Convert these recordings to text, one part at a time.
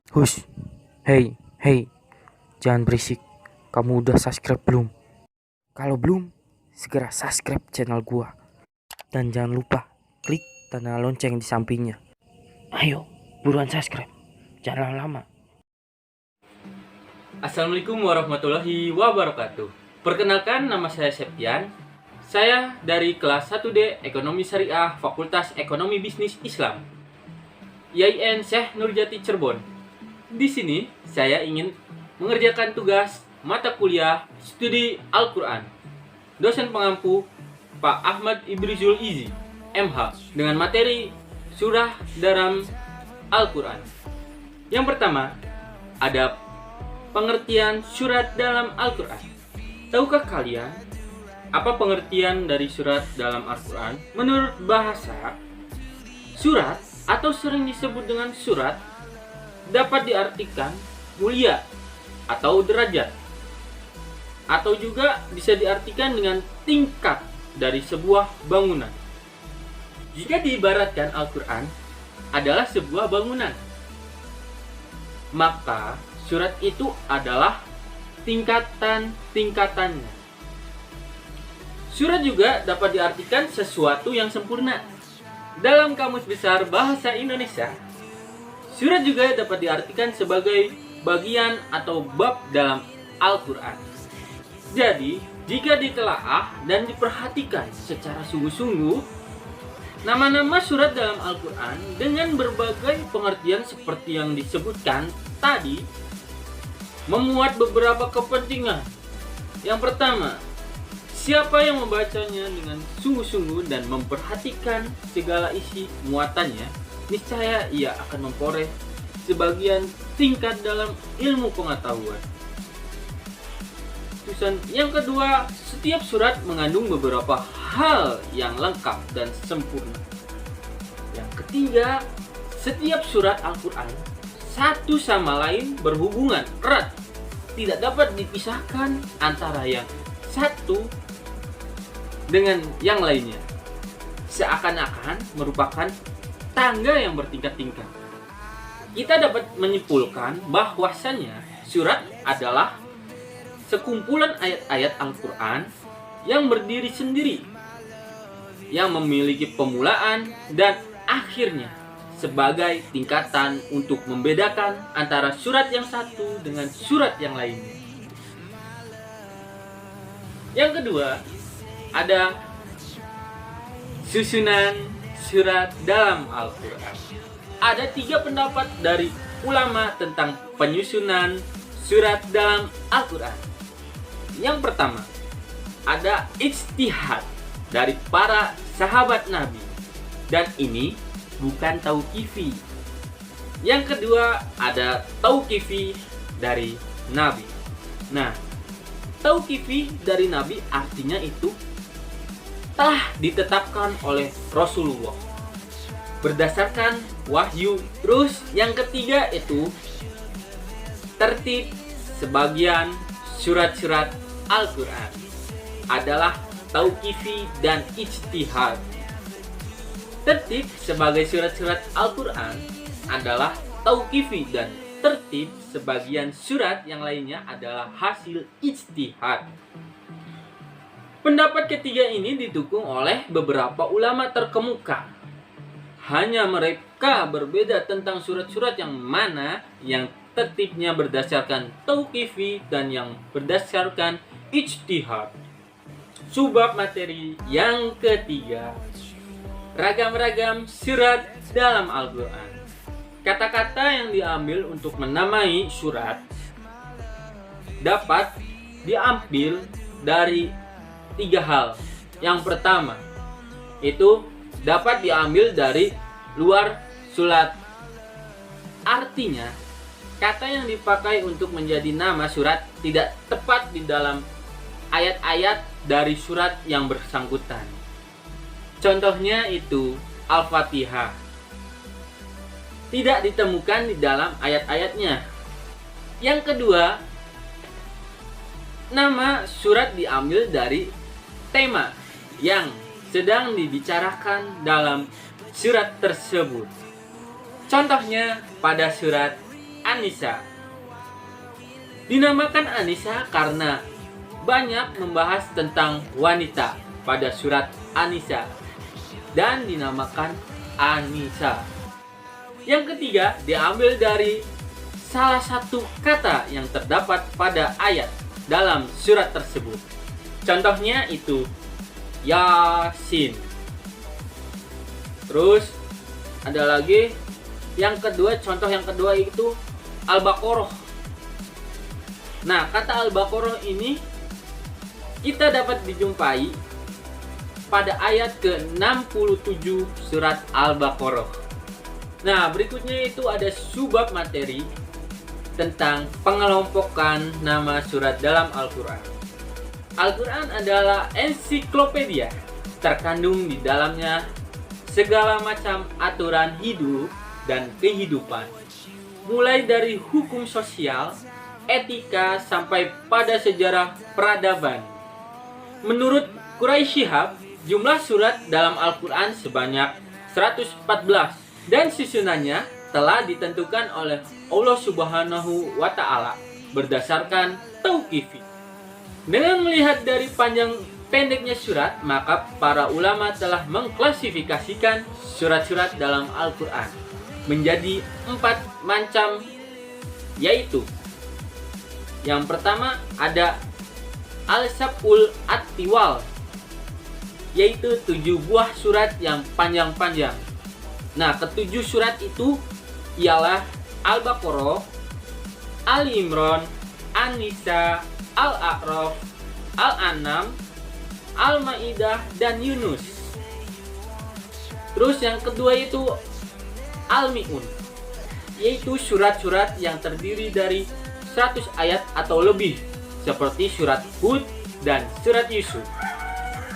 Hush, hey, jangan berisik. Kamu udah subscribe belum? Kalau belum, segera subscribe channel gua. Dan jangan lupa klik tanda lonceng di sampingnya. Ayo, buruan subscribe. Jangan lama-lama. Assalamualaikum warahmatullahi wabarakatuh. Perkenalkan, nama saya Septian. Saya dari kelas 1D Ekonomi Syariah Fakultas Ekonomi Bisnis Islam YIN Syekh Nurjati Cirebon. Di sini saya ingin mengerjakan tugas mata kuliah studi Al-Quran. Dosen pengampu Pak Ahmad Ibrizul Izi, MH, dengan materi surah dalam Al-Quran. Yang pertama, ada pengertian surat dalam Al-Quran. Tahukah kalian apa pengertian dari surat dalam Al-Quran? Menurut bahasa, surat atau sering disebut dengan surat dapat diartikan mulia atau derajat, atau juga bisa diartikan dengan tingkat dari sebuah bangunan. Jika diibaratkan Al-Quran adalah sebuah bangunan, maka surat itu adalah tingkatan-tingkatannya. Surat juga dapat diartikan sesuatu yang sempurna. Dalam Kamus Besar Bahasa Indonesia, surat juga dapat diartikan sebagai bagian atau bab dalam Al-Quran. Jadi, jika ditelaah dan diperhatikan secara sungguh-sungguh, nama-nama surat dalam Al-Quran dengan berbagai pengertian seperti yang disebutkan tadi memuat beberapa kepentingan. Yang pertama, siapa yang membacanya dengan sungguh-sungguh dan memperhatikan segala isi muatannya, niscaya ia akan memperoleh sebagian tingkat dalam ilmu pengetahuan. Yang kedua, setiap surat mengandung beberapa hal yang lengkap dan sempurna. Yang ketiga, setiap surat Al-Quran satu sama lain berhubungan erat, tidak dapat dipisahkan antara yang satu dengan yang lainnya, seakan-akan merupakan tangga yang bertingkat-tingkat. Kita dapat menyimpulkan bahwasannya surat adalah sekumpulan ayat-ayat Al-Quran yang berdiri sendiri, yang memiliki pemulaan dan akhirnya sebagai tingkatan untuk membedakan antara surat yang satu dengan surat yang lainnya. Yang kedua, ada susunan surat dalam Al-Quran. Ada 3 pendapat dari ulama tentang penyusunan surat dalam Al-Quran. Yang pertama, ada ijtihad dari para sahabat Nabi, dan ini bukan tauqifi. Yang kedua, ada tauqifi dari Nabi. Nah, tauqifi dari Nabi artinya itu telah ditetapkan oleh Rasulullah berdasarkan wahyu. Terus yang ketiga itu tertib sebagian surat-surat Al-Quran adalah tauqifi dan ijtihad. Tertib sebagai surat-surat Al-Quran adalah tauqifi dan tertib sebagian surat yang lainnya adalah hasil ijtihad. Pendapat ketiga ini didukung oleh beberapa ulama terkemuka. Hanya mereka berbeda tentang surat-surat yang mana yang tertibnya berdasarkan tauqifi dan yang berdasarkan ijtihad. Subbab materi yang ketiga, ragam-ragam surat dalam Al-Quran. Kata-kata yang diambil untuk menamai surat dapat diambil dari 3 hal. Yang pertama, itu dapat diambil dari luar surat. Artinya, kata yang dipakai untuk menjadi nama surat tidak tepat di dalam ayat-ayat dari surat yang bersangkutan. Contohnya itu Al-Fatihah tidak ditemukan di dalam ayat-ayatnya. Yang kedua, nama surat diambil dari tema yang sedang dibicarakan dalam surat tersebut. Contohnya pada surat An-Nisa. Dinamakan An-Nisa karena banyak membahas tentang wanita pada surat An-Nisa dan dinamakan An-Nisa. Yang ketiga diambil dari salah satu kata yang terdapat pada ayat dalam surat tersebut. Contohnya itu Yasin. Terus ada lagi contoh yang kedua itu Al-Baqarah. Nah, kata Al-Baqarah ini kita dapat dijumpai pada ayat ke-67 surat Al-Baqarah. Nah, berikutnya itu ada subbab materi tentang pengelompokan nama surat dalam Al-Quran. Al-Quran adalah ensiklopedia, terkandung di dalamnya segala macam aturan hidup dan kehidupan, mulai dari hukum sosial, etika, sampai pada sejarah peradaban. Menurut Quraisy Shihab, jumlah surat dalam Al-Quran sebanyak 114 dan susunannya telah ditentukan oleh Allah Subhanahu wa Ta'ala berdasarkan tauqifi. Dengan melihat dari panjang pendeknya surat, maka para ulama telah mengklasifikasikan surat-surat dalam Al-Quran menjadi 4 macam, yaitu yang pertama ada Al-Sab'ul At-Tiwal, yaitu 7 buah surat yang panjang-panjang. Nah, ketujuh surat itu ialah Al-Baqarah, Ali Imran, An-Nisa, Al-A'raf, Al-An'am, Al-Maidah, dan Yunus. Terus yang kedua itu Al-Mi'un, yaitu surat-surat yang terdiri dari 100 ayat atau lebih, seperti surat Hud dan surat Yusuf.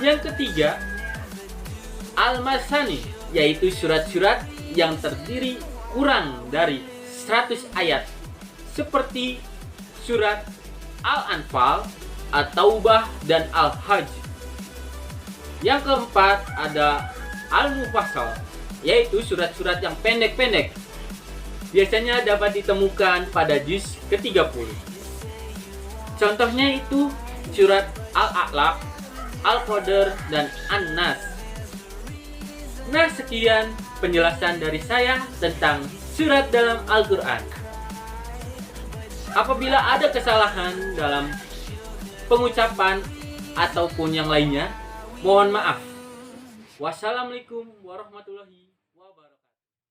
Yang ketiga Al-Masani, yaitu surat-surat yang terdiri kurang dari 100 ayat, seperti surat Al-Anfal, At-Taubah, dan Al-Hajj. Yang keempat ada Al-Mufassal, yaitu surat-surat yang pendek-pendek. Biasanya dapat ditemukan pada juz ke-30. Contohnya itu surat Al-A'laq, Al-Qadr, dan An-Nas. Nah, sekian penjelasan dari saya tentang surat dalam Al-Quran. Apabila ada kesalahan dalam pengucapan ataupun yang lainnya, mohon maaf. Wassalamualaikum warahmatullahi wabarakatuh.